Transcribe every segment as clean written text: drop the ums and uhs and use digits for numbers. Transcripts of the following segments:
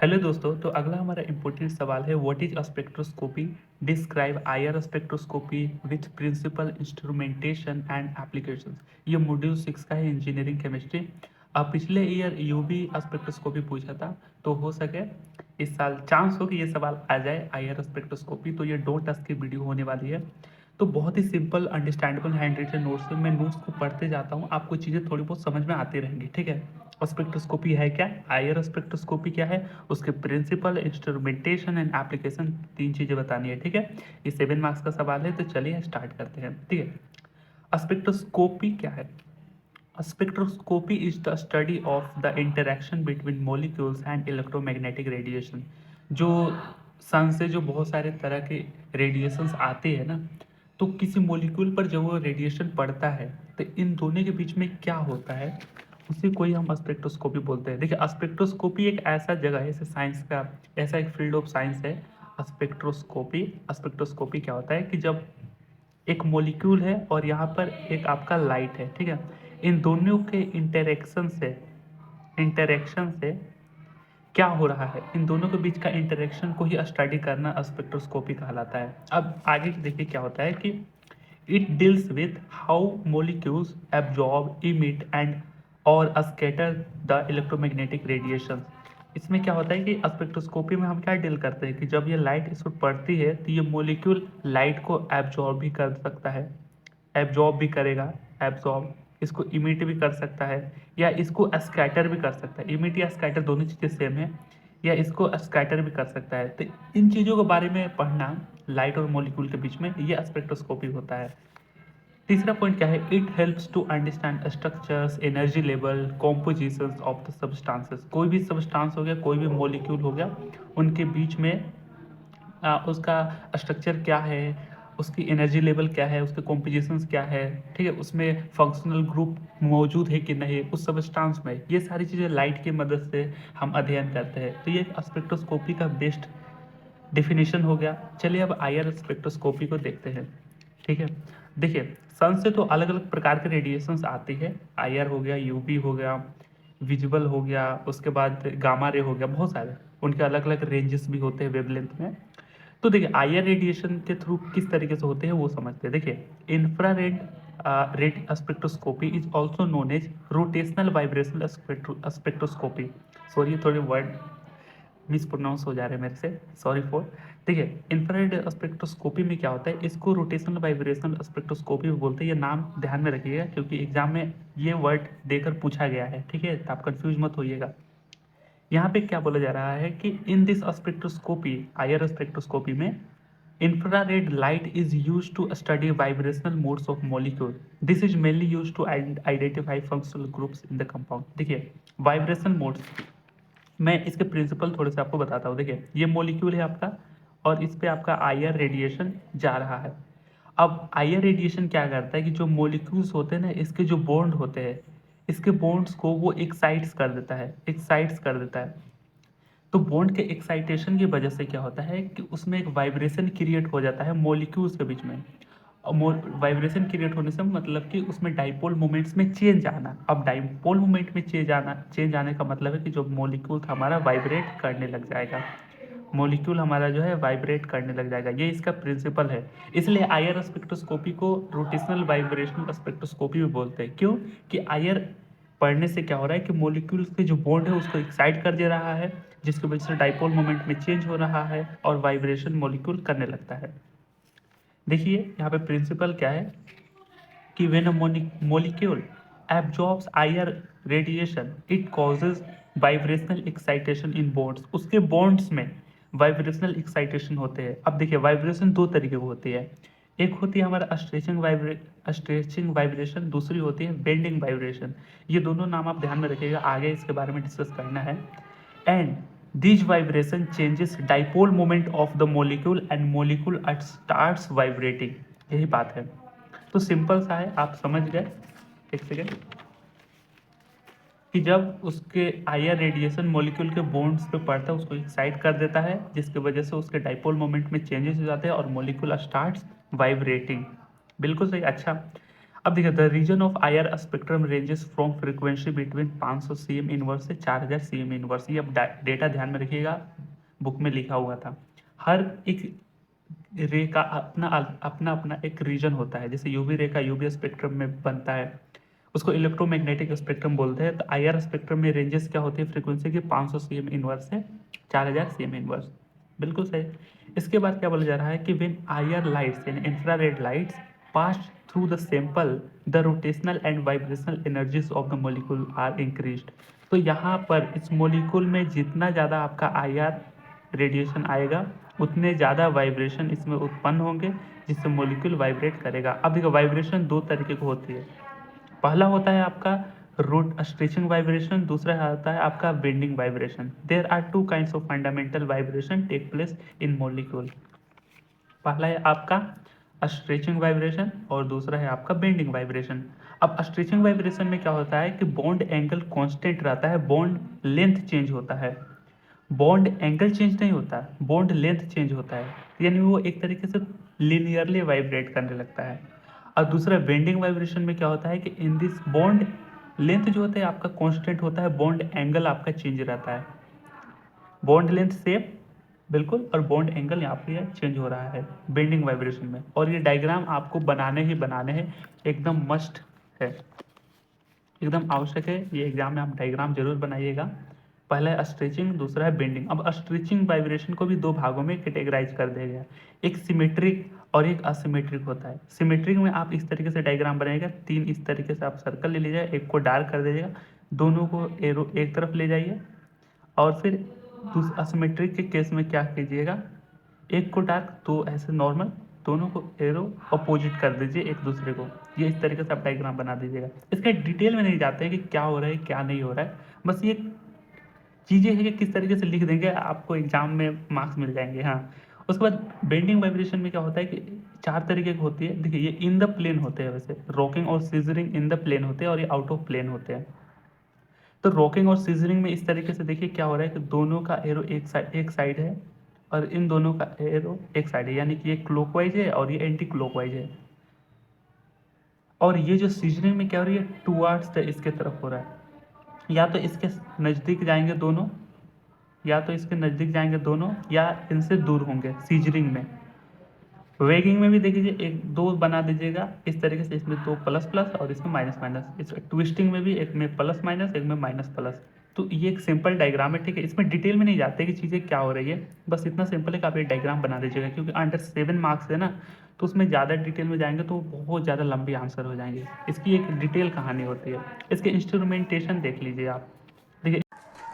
Hello दोस्तों, तो अगला हमारा इम्पोर्टेंट सवाल है what is spectroscopy. Describe IR spectroscopy with principle instrumentation and applications. ये मॉड्यूल 6 का है, इंजीनियरिंग केमिस्ट्री। अब पिछले ईयर यूवी स्पेक्ट्रोस्कोपी पूछा था, तो हो सके इस साल चांस हो कि ये सवाल आ जाए आईआर स्पेक्ट्रोस्कोपी। तो ये 2 टास्क की वीडियो होने वाली है। तो बहुत ही simple understandable hand written notes है। मैं नोट्स को पढ़ते जाता हूँ, आपको चीज़ें थोड़ी बहुत समझ में आती रहेंगी। ठीक है, स्पेक्ट्रोस्कोपी है क्या, आईआर स्पेक्ट्रोस्कोपी क्या है, उसके प्रिंसिपल, इंस्ट्रूमेंटेशन एंड एप्लीकेशन, 3 चीज़ें बतानी है। ठीक है, ये 7 मार्क्स का सवाल है, तो चलिए स्टार्ट करते हैं। ठीक है, स्पेक्ट्रोस्कोपी क्या है। Spectroscopy is the study of the interaction between molecules and electromagnetic radiation. जो सन से जो बहुत सारे तरह के रेडिएशंस आते हैं ना, तो किसी मॉलिक्यूल पर जब वो रेडिएशन पड़ता है तो इन दोनों के बीच में क्या होता है, उसी को ही हम स्पेक्ट्रोस्कोपी बोलते हैं। देखिए, स्पेक्ट्रोस्कोपी एक ऐसा जगह है, जैसे साइंस का ऐसा एक फील्ड ऑफ साइंस है स्पेक्ट्रोस्कोपी। स्पेक्ट्रोस्कोपी क्या होता है कि जब एक मॉलिक्यूल है और यहाँ पर एक आपका लाइट है, ठीक है, इन दोनों के इंटरेक्शन से क्या हो रहा है, इन दोनों के बीच का इंटरेक्शन को ही स्टडी करना स्पेक्ट्रोस्कोपी कहलाता है। अब आगे देखिए क्या होता है कि it deals with how molecules absorb, emit and और स्कैटर द इलेक्ट्रोमैग्नेटिक रेडिएशन। इसमें क्या होता है कि स्पेक्ट्रोस्कोपी में हम क्या डील करते हैं कि जब ये लाइट इस पर पड़ती है तो ये मोलिक्यूल लाइट को एब्जॉर्ब भी कर सकता है, एब्जॉर्ब भी करेगा, एब्जॉर्ब, इसको इमिट भी कर सकता है या इसको स्कैटर भी कर सकता है। इमिट या स्कैटर दोनों चीज़ें सेम है, या इसको स्कैटर भी कर सकता है। तो इन चीज़ों के बारे में पढ़ना लाइट और मॉलिक्यूल के बीच में, ये स्पेक्ट्रोस्कोपी होता है। तीसरा पॉइंट क्या है, it helps to understand structures, energy level, compositions of the substances. कोई भी सब्सटेंस हो गया, कोई भी मॉलिक्यूल हो गया, उनके बीच में उसका स्ट्रक्चर क्या है, उसकी एनर्जी लेवल क्या है, उसके कॉम्पोजिशंस क्या है, ठीक है, उसमें फंक्शनल ग्रुप मौजूद है कि नहीं उस सब्सटेंस में, ये सारी चीज़ें लाइट की मदद से हम अध्ययन करते हैं। तो ये स्पेक्ट्रोस्कोपी का बेस्ट डिफिनीशन हो गया। चलिए अब आईआर स्पेक्ट्रोस्कोपी को देखते हैं। ठीक है, देखिए, सन से तो अलग अलग प्रकार के रेडिएशंस आती है। आईआर हो गया, यूवी हो गया, विजिबल हो गया, उसके बाद गामा रे हो गया, बहुत सारे उनके अलग अलग रेंजेस भी होते हैं वेवलेंथ में। तो देखिए, आईआर रेडिएशन के थ्रू किस तरीके से होते हैं वो समझते हैं। देखिए, infrared red spectroscopy is also known as rotational vibrational spectroscopy. Sorry, थोड़े वर्ड मिस प्रोनाउंस हो जा रहे हैं मेरे से, सॉरी फॉर। देखिए, इंफ्रारेड स्पेक्ट्रोस्कोपी में क्या होता है, इसको रोटेशनल वाइब्रेशनल स्पेक्ट्रोस्कोपी भी बोलते हैं। ये नाम ध्यान में रखिएगा क्योंकि एग्जाम में ये वर्ड देकर पूछा गया है। ठीक है, तो आप कंफ्यूज मत होइएगा। यहाँ पे क्या बोला जा रहा है कि in this spectroscopy, IR spectroscopy में, infrared light is used to study vibrational modes of molecule. This is mainly used to identify functional groups in the compound. देखिए, वाइब्रेशन मोड्स, मैं इसके प्रिंसिपल थोड़े से आपको बताता हूँ। देखिए, ये मॉलिक्यूल है आपका और इस पे आपका आईआर रेडिएशन जा रहा है। अब आईआर रेडिएशन क्या करता है कि जो मॉलिक्यूल्स होते हैं ना, इसके जो बॉन्ड होते हैं, इसके बॉन्ड्स को वो एक्साइट्स कर देता है, एक्साइट्स कर देता है। तो बॉन्ड के एक्साइटेशन की वजह से क्या होता है कि उसमें एक वाइब्रेशन क्रिएट हो जाता है मॉलिक्यूल्स के बीच में। और वाइब्रेशन क्रिएट होने से मतलब कि उसमें डाइपोल मोमेंट्स में चेंज आना। अब डाइपोल मोमेंट में चेंज आने का मतलब है कि जो मॉलिक्यूल था हमारा वाइब्रेट करने लग जाएगा, मॉलिक्यूल हमारा जो है वाइब्रेट करने लग जाएगा। ये इसका प्रिंसिपल है। इसलिए आईआर स्पेक्ट्रोस्कोपी को रोटेशनल वाइब्रेशनल स्पेक्ट्रोस्कोपी भी बोलते हैं। क्यों कि आईआर पढ़ने से क्या हो रहा है कि मॉलिक्यूल्स के जो बॉन्ड है उसको एक्साइट कर दे रहा है, जिसकी वजह से डाइपोल मोमेंट में चेंज हो रहा है और वाइब्रेशन मॉलिक्यूल करने लगता है। देखिए, यहाँ पे प्रिंसिपल क्या है कि when a molecule absorbs IR radiation it causes vibrational excitation in bonds। उसके bonds में वाइब्रेशनल एक्साइटेशन होते हैं। अब देखिए, वाइब्रेशन 2 तरीके की होती है। एक होती है हमारा स्ट्रेचिंग वाइब्रेशन, दूसरी होती है बेंडिंग वाइब्रेशन। ये दोनों नाम आप ध्यान में रखिएगा, आगे इसके बारे में डिस्कस करना है। And this vibration changes dipole moment of the molecule and molecule starts vibrating. यही बात है। तो सिंपल सा है, आप समझ गए। एक सेकेंड, कि जब उसके आईआर रेडिएशन मॉलिक्यूल के बॉन्ड्स पे पड़ता है उसको एक्साइट कर देता है, जिसकी वजह से उसके डाइपोल मोमेंट में चेंजेस हो जाते हैं और मॉलिक्यूल स्टार्ट्स वाइब्रेटिंग। बिल्कुल सही। अच्छा, अब देखिए the region of IR spectrum ranges from frequency between 500 cm inverse से 4000 सीएम इनवर्स। ये अब डेटा ध्यान में रखिएगा, बुक में लिखा हुआ था। हर एक रे का अपना अपना अपना एक रीजन होता है। जैसे यूवी रे का यूवी स्पेक्ट्रम में बनता है, उसको इलेक्ट्रोमैग्नेटिक स्पेक्ट्रम बोलते हैं। तो आईआर स्पेक्ट्रम में रेंजेस क्या होती है फ्रीक्वेंसी की, 500 सीएम इनवर्स से 4000 सीएम इनवर्स। बिल्कुल सही। इसके बाद क्या बोला जा रहा है कि व्हेन आईआर लाइट्स यानी infrared lights pass through the sample the rotational and vibrational energies of the molecule are increased. तो यहाँ पर इस मॉलिक्यूल में जितना ज़्यादा आपका आईआर रेडिएशन आएगा उतने ज़्यादा वाइब्रेशन इसमें उत्पन्न होंगे, जिससे मॉलिक्यूल वाइब्रेट करेगा। अब देखो वाइब्रेशन दो तरीके की होती है। पहला होता है आपका रूट स्ट्रेचिंग वाइब्रेशन, दूसरा होता है आपका bending vibration. There are two kinds of fundamental vibration take place in molecule. पहला है आपका स्ट्रेचिंग वाइब्रेशन और दूसरा है आपका बेंडिंग वाइब्रेशन। अब स्ट्रेचिंग वाइब्रेशन में क्या होता है कि बॉन्ड एंगल कांस्टेंट रहता है, बॉन्ड लेंथ चेंज होता है, बॉन्ड एंगल चेंज नहीं होता, बॉन्ड लेंथ चेंज होता है, यानी वो एक तरीके से लिनियरली वाइब्रेट करने लगता है। और दूसरा बेंडिंग वाइब्रेशन में क्या होता है कि इन दिस बॉन्ड लेंथ जो होता है आपका कांस्टेंट होता है, बॉन्ड एंगल आपका चेंज रहता है, बॉन्ड लेंथ सेम बिल्कुल, और बॉन्ड एंगल यहाँ पे चेंज हो रहा है बेंडिंग वाइब्रेशन में। और ये डायग्राम आपको बनाने ही बनाने हैं, एकदम मस्ट है, एकदम आवश्यक है। ये एग्जाम में आप डायग्राम जरूर बनाइएगा। पहला है स्ट्रेचिंग, दूसरा है बेंडिंग। अब स्ट्रेचिंग वाइब्रेशन को भी दो भागों में कैटेगराइज कर दिया गया, एक सिमेट्रिक और एक असिमेट्रिक होता है। सिमेट्रिक में आप इस तरीके से डायग्राम बनाइएगा, तीन इस तरीके से आप सर्कल ले लीजिए, एक को डार्क कर दीजिएगा, दोनों को एरो एक तरफ ले जाइए, और फिर असिमेट्रिक के केस में क्या कीजिएगा, एक को डार्क तो ऐसे नॉर्मल, दोनों को एरो अपोजिट कर दीजिए एक दूसरे को। ये इस तरीके से आप डायग्राम बना दीजिएगा। इसके डिटेल में नहीं जाते हैं कि क्या हो रहा है क्या नहीं हो रहा है, बस ये चीज़ें हैं कि किस तरीके से लिख देंगे आपको एग्जाम में मार्क्स मिल जाएंगे। हाँ, उसके बाद बेंडिंग वाइब्रेशन में क्या होता है कि चार तरीके की होती है। देखिए ये इन द प्लेन होते हैं, वैसे रॉकिंग और सीजरिंग इन द प्लेन होते हैं, और ये आउट ऑफ प्लेन होते हैं। तो रॉकिंग और सीजरिंग में इस तरीके से देखिए क्या हो रहा है कि दोनों का एरो एक साइड है, और इन दोनों का एरो एक साइड है, यानी कि ये क्लॉकवाइज है और ये एंटी क्लॉकवाइज है। और ये जो सीजरिंग में क्या हो रही है, टुवर्ड्स इसके तरफ हो रहा है, या तो इसके नज़दीक जाएंगे दोनों, या तो इसके नज़दीक जाएंगे दोनों, या इनसे दूर होंगे सीजरिंग में। वेगिंग में भी देखिए एक दो बना दीजिएगा इस तरीके से, इसमें दो प्लस प्लस और इसमें माइनस माइनस। इस ट्विस्टिंग में भी एक में प्लस माइनस, एक में माइनस प्लस। तो ये एक सिंपल डायग्राम है, ठीक है। इसमें डिटेल में नहीं जाते कि चीज़ें क्या हो रही है, बस इतना सिंपल है कि आप ये डायग्राम बना दीजिएगा, क्योंकि अंडर 7 मार्क्स है ना, तो उसमें ज़्यादा डिटेल में जाएंगे तो बहुत ज़्यादा लंबी आंसर हो जाएंगे। इसकी एक डिटेल कहानी होती है। इसके इंस्ट्रूमेंटेशन देख लीजिए आप। देखिए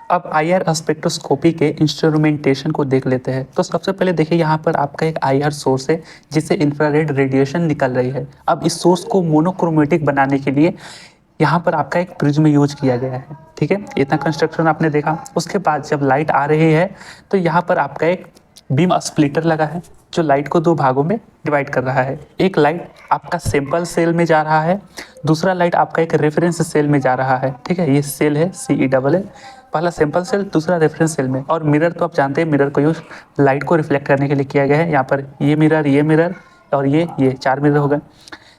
अब आईआर स्पेक्ट्रोस्कोपी के इंस्ट्रूमेंटेशन को देख लेते हैं। तो सबसे पहले देखिए यहाँ पर आपका एक आईआर सोर्स है जिससे इंफ्रारेड रेडिएशन निकल रही है। अब इस सोर्स को मोनोक्रोमेटिक बनाने के लिए यहाँ पर आपका एक प्रिज्म यूज किया गया है, ठीक है। इतना कंस्ट्रक्शन आपने देखा। उसके बाद जब लाइट आ रही है तो यहाँ पर आपका एक बीम स्प्लिटर लगा है जो लाइट को दो भागों में डिवाइड कर रहा है। एक लाइट आपका सैंपल सेल में जा रहा है, दूसरा लाइट आपका एक रेफरेंस सेल में जा रहा है, ठीक है। ये सेल है CEAA, पहला सैंपल सेल, दूसरा रेफरेंस सेल में। और मिरर तो आप जानते हैं, मिरर को यूज लाइट को रिफ्लेक्ट करने के लिए किया गया है। यहाँ पर ये मिरर और ये 4 मिरर हो गए।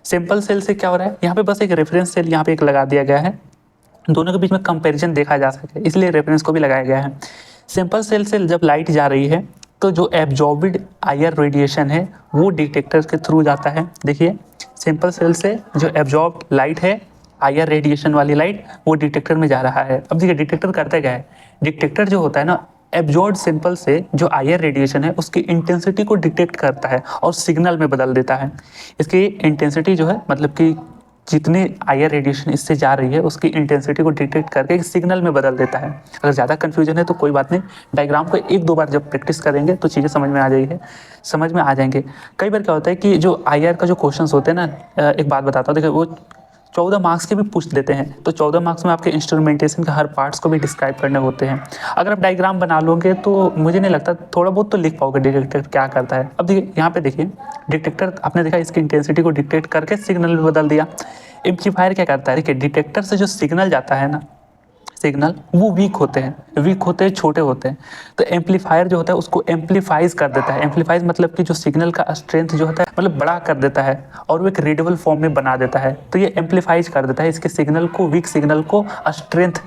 सैंपल सेल से क्या हो रहा है, यहाँ पे बस एक रेफरेंस सेल यहाँ पे एक लगा दिया गया है, दोनों के बीच में कंपैरिजन देखा जा सके, इसलिए रेफरेंस को भी लगाया गया है। सैंपल सेल से जब लाइट जा रही है तो जो एब्जॉर्ब्ड आईआर रेडिएशन है वो डिटेक्टर के थ्रू जाता है। देखिए सैंपल सेल से जो एब्जॉर्ब लाइट है, आईआर रेडिएशन वाली लाइट, वो डिटेक्टर में जा रहा है। अब देखिए डिटेक्टर करता क्या है, डिटेक्टर जो होता है ना, एब्जॉर्ब सैंपल से जो आईआर रेडिएशन है उसकी इंटेंसिटी को डिटेक्ट करता है और सिग्नल में बदल देता है। इसकी इंटेंसिटी जो है, मतलब कि जितनी आईआर रेडिएशन इससे जा रही है उसकी इंटेंसिटी को डिटेक्ट करके एक सिग्नल में बदल देता है। अगर ज़्यादा कन्फ्यूजन है तो कोई बात नहीं, डायग्राम को एक दो बार जब प्रैक्टिस करेंगे तो चीज़ें समझ में आ जाएंगे। कई बार क्या होता है कि जो आईआर का जो क्वेश्चंस होते हैं ना, एक बात बताता हूँ, देखिए वो 14 मार्क्स के भी पूछ देते हैं, तो 14 मार्क्स में आपके इंस्ट्रूमेंटेशन के हर पार्ट्स को भी डिस्क्राइब करने होते हैं। अगर आप डायग्राम बना लोगे तो मुझे नहीं लगता थोड़ा बहुत तो लिख पाओगे डिटेक्टर क्या करता है। अब देखिए यहाँ पे देखिए डिटेक्टर, आपने देखा इसकी इंटेंसिटी को डिटेक्ट करके सिग्नल में बदल दिया। एम्पलीफायर क्या करता है, देखिए डिटेक्टर से जो सिग्नल जाता है ना, सिग्नल वो वीक होते हैं, छोटे होते हैं। तो एम्पलीफायर जो होता है उसको एम्पलीफाइज कर देता है। एम्पलीफाइज मतलब कि जो सिग्नल का स्ट्रेंथ जो होता है मतलब बड़ा कर देता है और वो एक रीडेबल फॉर्म में बना देता है। तो ये एम्पलीफाइज कर देता है इसके सिग्नल को, वीक सिग्नल को स्ट्रेंथ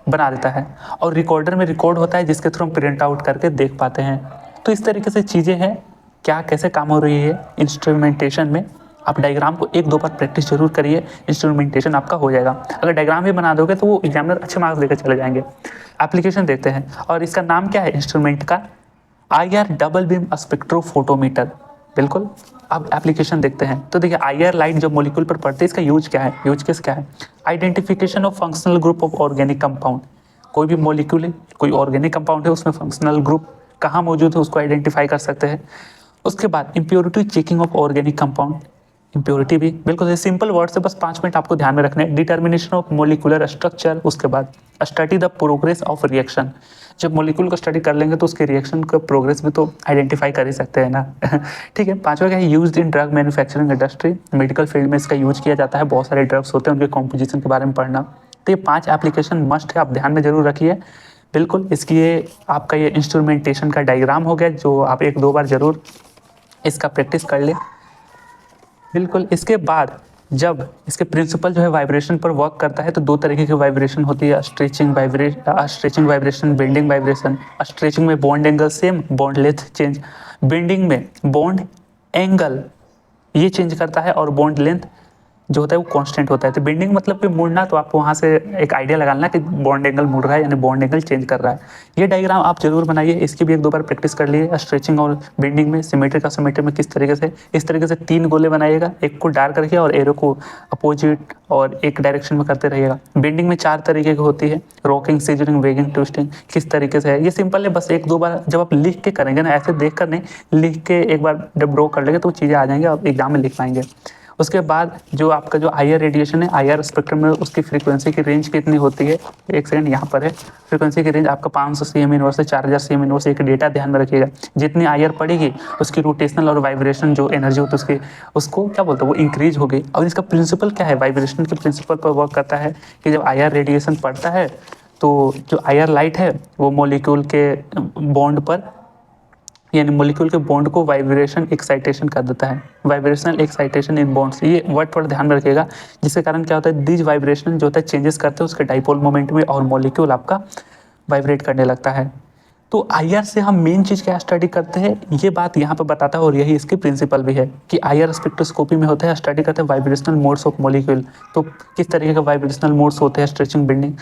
बना देता है। और रिकॉर्डर में रिकॉर्ड होता है जिसके थ्रू हम प्रिंट आउट करके देख पाते हैं। तो इस तरीके से चीज़ें हैं, क्या कैसे काम हो रही है इंस्ट्रूमेंटेशन में। आप डायग्राम को एक दो बार प्रैक्टिस जरूर करिए, इंस्ट्रूमेंटेशन आपका हो जाएगा। अगर डायग्राम भी बना दोगे तो वो एग्जामिनर अच्छे मार्क्स देकर चले जाएंगे। एप्लीकेशन देखते हैं और इसका नाम क्या है इंस्ट्रूमेंट का, IR डबल बीम स्पेक्ट्रोफोटोमीटर। बिल्कुल, अब एप्लीकेशन देखते हैं। तो देखिए IR लाइट जो मॉलिक्यूल पर पड़ती है इसका यूज क्या है, यूज केस क्या है। Identification of functional group of organic compound. कोई भी मॉलिक्यूल है, कोई ऑर्गेनिक कंपाउंड है, उसमें फंक्शनल ग्रुप कहाँ मौजूद है उसको आइडेंटिफाई कर सकते हैं। उसके बाद impurity checking of organic compound, impurity भी बिल्कुल सिंपल वर्ड से बस 5 मिनट आपको ध्यान में रखना है। डिटर्मिनेशन ऑफ मोलिकुलर स्ट्रक्चर, उसके बाद study the progress of reaction. जब मोलिक्यूल को स्टडी कर लेंगे तो उसके रिएक्शन का प्रोग्रेस भी तो आइडेंटिफाई कर ही सकते हैं ना। ठीक है। पांचवा क्या है, used in drug manufacturing industry. Medical field में इसका यूज किया जाता है, बहुत सारे ड्रग्स होते हैं उनके कॉम्पोजिशन के बारे में पढ़ना। तो ये 5 एप्लीकेशन मस्ट है, आप ध्यान में जरूर रखिए। बिल्कुल, इसकी ये आपका ये इंस्ट्रूमेंटेशन का डायग्राम हो गया जो आप 1-2 बार जरूर इसका प्रैक्टिस कर ले। बिल्कुल, इसके बाद जब इसके प्रिंसिपल जो है वाइब्रेशन पर वर्क करता है तो 2 तरीके की वाइब्रेशन होती है, stretching vibration, bending vibration. Stretching में bond angle same, bond length change. Bending में बॉन्ड एंगल ये चेंज करता है और बॉन्ड लेंथ जो होता है वो कांस्टेंट होता है। तो बेंडिंग मतलब कि मुड़ना, तो आपको वहाँ से एक आइडिया लगाना कि बॉन्ड एंगल मुड़ रहा है यानी बॉन्ड एंगल चेंज कर रहा है। ये डायग्राम आप जरूर बनाइए, इसकी भी 1-2 बार प्रैक्टिस कर लिए। स्ट्रेचिंग और बेंडिंग में सिमेट्रिक और सिमेट्रिक में किस तरीके से, इस तरीके से 3 गोले बनाइएगा, एक को डार्क रखिए और एरो को अपोजिट और एक डायरेक्शन में करते रहिएगा। बेंडिंग में 4 तरीके की होती है, रॉकिंग, सीजरिंग, वेगिंग, ट्विस्टिंग। किस तरीके से है ये सिंपल है, बस 1-2 बार जब आप लिख के करेंगे ना, ऐसे देख कर नहीं, लिख के एक बार जब ड्रॉ कर लेंगे तो चीज़ें आ जाएंगे, आप एग्जाम में लिख पाएंगे। उसके बाद जो आपका जो IR रेडिएशन है, IR स्पेक्ट्रम में उसकी फ्रीक्वेंसी की रेंज कितनी होती है, एक सेकंड यहाँ पर है। फ्रीक्वेंसी की रेंज आपका 500 cm इनवर्स से 4000 cm इनवर्स। एक डेटा ध्यान में रखिएगा, जितनी IR पड़ेगी उसकी रोटेशनल और वाइब्रेशन जो एनर्जी होती है उसकी, उसको क्या बोलते हैं, वो इंक्रीज हो गई। और इसका प्रिंसिपल क्या है, वाइब्रेशन के प्रिंसिपल पर वर्क करता है कि जब IR रेडिएशन पड़ता है तो जो IR लाइट है वो मॉलिक्यूल के बॉन्ड पर यानी मॉलिक्यूल के बॉन्ड को वाइब्रेशन एक्साइटेशन कर देता है। वाइब्रेशनल एक्साइटेशन इन बॉन्ड्स, ये वर्ड पर ध्यान में रखिएगा। जिसके कारण क्या होता है, दीज वाइब्रेशन जो होता है चेंजेस करते हैं उसके डाइपोल मोमेंट में और मॉलिक्यूल आपका वाइब्रेट करने लगता है। तो IR से हम मेन चीज़ क्या स्टडी करते हैं, ये बात यहाँ पर बताता है और यही इसकी प्रिंसिपल भी है कि IR स्पेक्ट्रोस्कोपी में होता है, स्टडी करते हैं वाइब्रेशनल मोड्स ऑफ मॉलिक्यूल। तो किस तरीके के वाइब्रेशनल मोड्स होते हैं, स्ट्रेचिंग, बेंडिंग।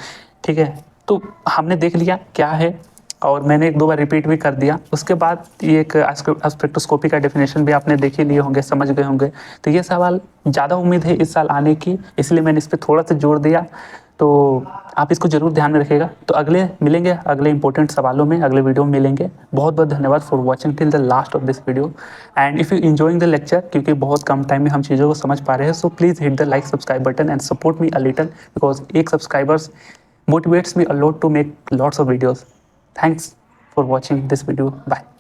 ठीक है, तो हमने देख लिया क्या है और मैंने 1-2 बार रिपीट भी कर दिया। उसके बाद ये एक स्पेक्ट्रोस्कोपी का डेफिनेशन भी आपने देख ही लिए होंगे, समझ गए होंगे। तो ये सवाल ज़्यादा उम्मीद है इस साल आने की, इसलिए मैंने इस पर थोड़ा सा जोर दिया। तो आप इसको जरूर ध्यान में रखिएगा। तो अगले मिलेंगे, अगले इंपॉर्टेंट सवालों में, अगले वीडियो में मिलेंगे। बहुत बहुत धन्यवाद for watching till the last of this video. And if you enjoying the lecture, क्योंकि बहुत कम टाइम में हम चीज़ों को समझ पा रहे हैं, so please hit the like subscribe button and support me a little, because एक subscribers motivates me a lot to make lots of videos. Thanks for watching this video. Bye.